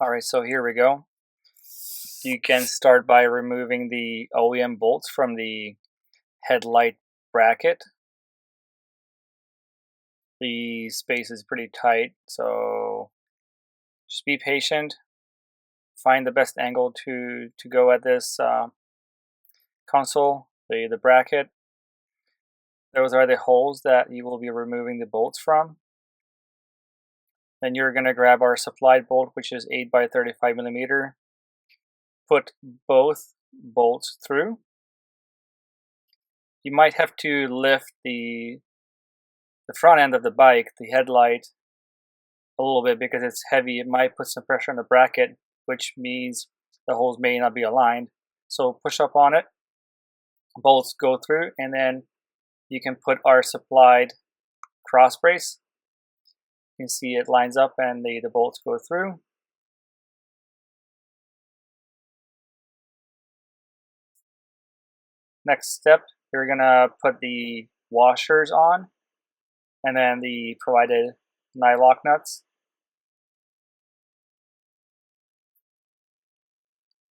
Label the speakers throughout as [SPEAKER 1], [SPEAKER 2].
[SPEAKER 1] Alright, so here we go. You can start by removing the OEM bolts from the headlight bracket. The space is pretty tight, so just be patient. Find the best angle to go at this console, the bracket. Those are the holes that you will be removing the bolts from. Then you're going to grab our supplied bolt, which is 8 by 35 millimeter. Put both bolts through. You might have to lift the front end of the bike, the headlight, a little bit because it's heavy. It might put some pressure on the bracket, which means the holes may not be aligned. So push up on it, bolts go through, and then you can put our supplied cross brace. You can see it lines up and the bolts go through. Next step, you're gonna put the washers on and then the provided nylock nuts.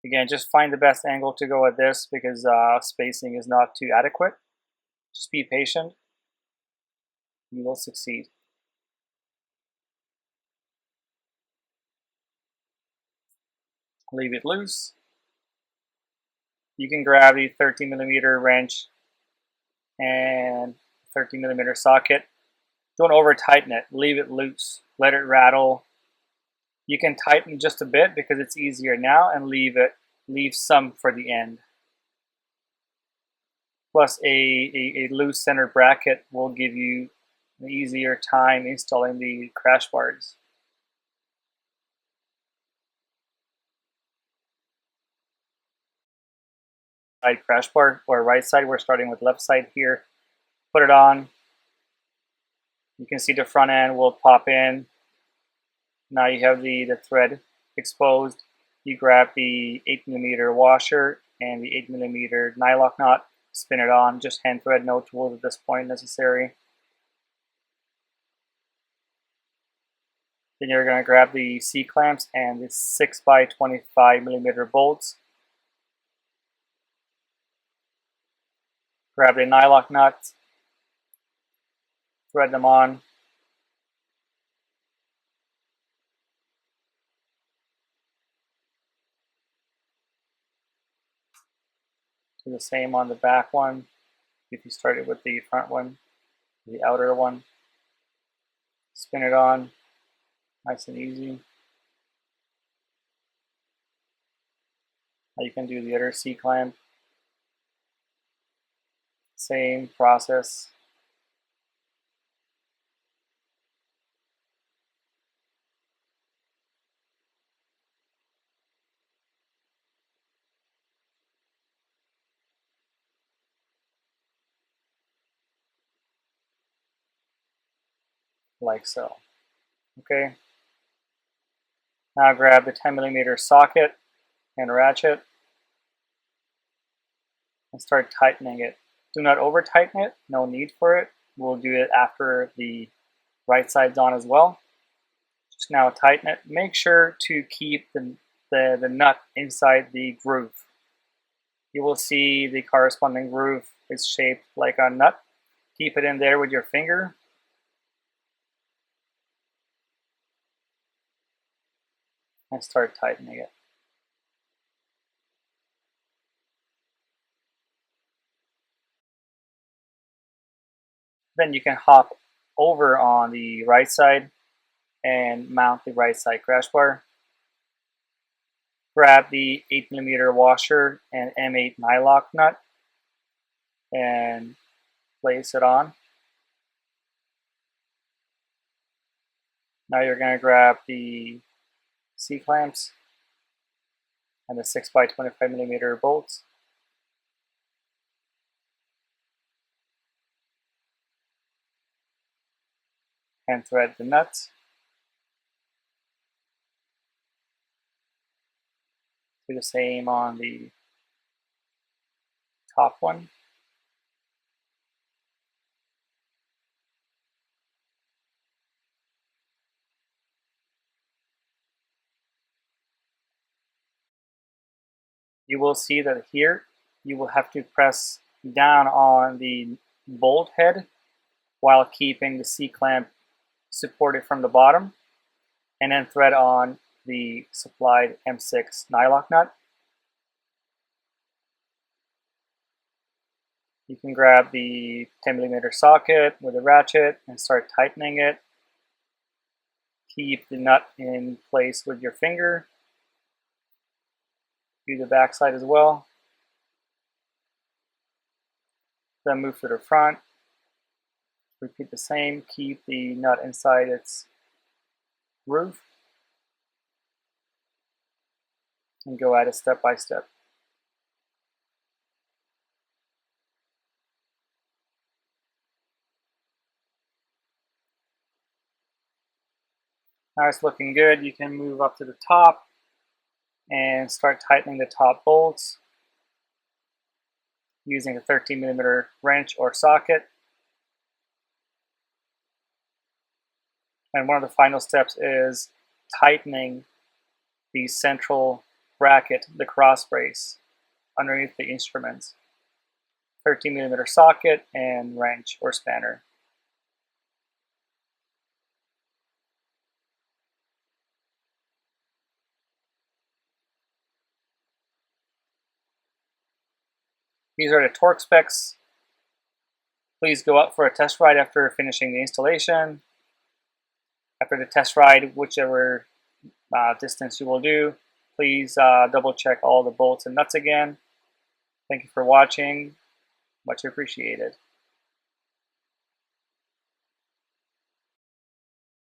[SPEAKER 1] Again, just find the best angle to go at this because spacing is not too adequate. Just be patient. You will succeed. Leave it loose. You can grab the 13 millimeter wrench and 13 millimeter socket. Don't over tighten it. Leave it loose. Let it rattle. You can tighten just a bit because it's easier now, and leave some for the end. Plus a loose center bracket will give you an easier time installing the crash bars. Side crash bar, or right side, we're starting with left side here. Put it on. You can see the front end will pop in. Now you have the thread exposed. You grab the 8 millimeter washer and the 8 millimeter nylock knot, spin it on, just hand thread, no tools at this point necessary. Then you're going to grab the C-clamps and the 6 by 25 millimeter bolts. Grab the nylock nuts, thread them on. Do the same on the back one. If you started with the front one, the outer one. Spin it on, nice and easy. Now you can do the other C-clamp. Same process. Like so. Okay. Now grab the 10 millimeter socket and ratchet and start tightening it. Do not over tighten it, no need for it. We'll do it after the right side's on as well. Just now tighten it. Make sure to keep the nut inside the groove. You will see the corresponding groove is shaped like a nut. Keep it in there with your finger. And start tightening it. Then you can hop over on the right side and mount the right side crash bar. Grab the 8 millimeter washer and M8 nylock nut and place it on. Now you're going to grab the C-clamps and the 6 by 25 millimeter bolts. And thread the nuts. Do the same on the top one. you will see that here you will have to press down on the bolt head while keeping the C-clamp supported from the bottom, and then thread on the supplied M6 nylock nut. You can grab the 10mm socket with a ratchet and start tightening it. Keep the nut in place with your finger. Do the back side as well. Then move to the front. Repeat the same. Keep the nut inside its groove. And go at it step by step. Now it's looking good. You can move up to the top and start tightening the top bolts using a 13mm wrench or socket. And one of the final steps is tightening the central bracket, the cross brace, underneath the instruments. 13mm socket and wrench or spanner. These are the torque specs. Please go out for a test ride after finishing the installation. After the test ride, whichever distance you will do, please double check all the bolts and nuts again. Thank you for watching. Much appreciated.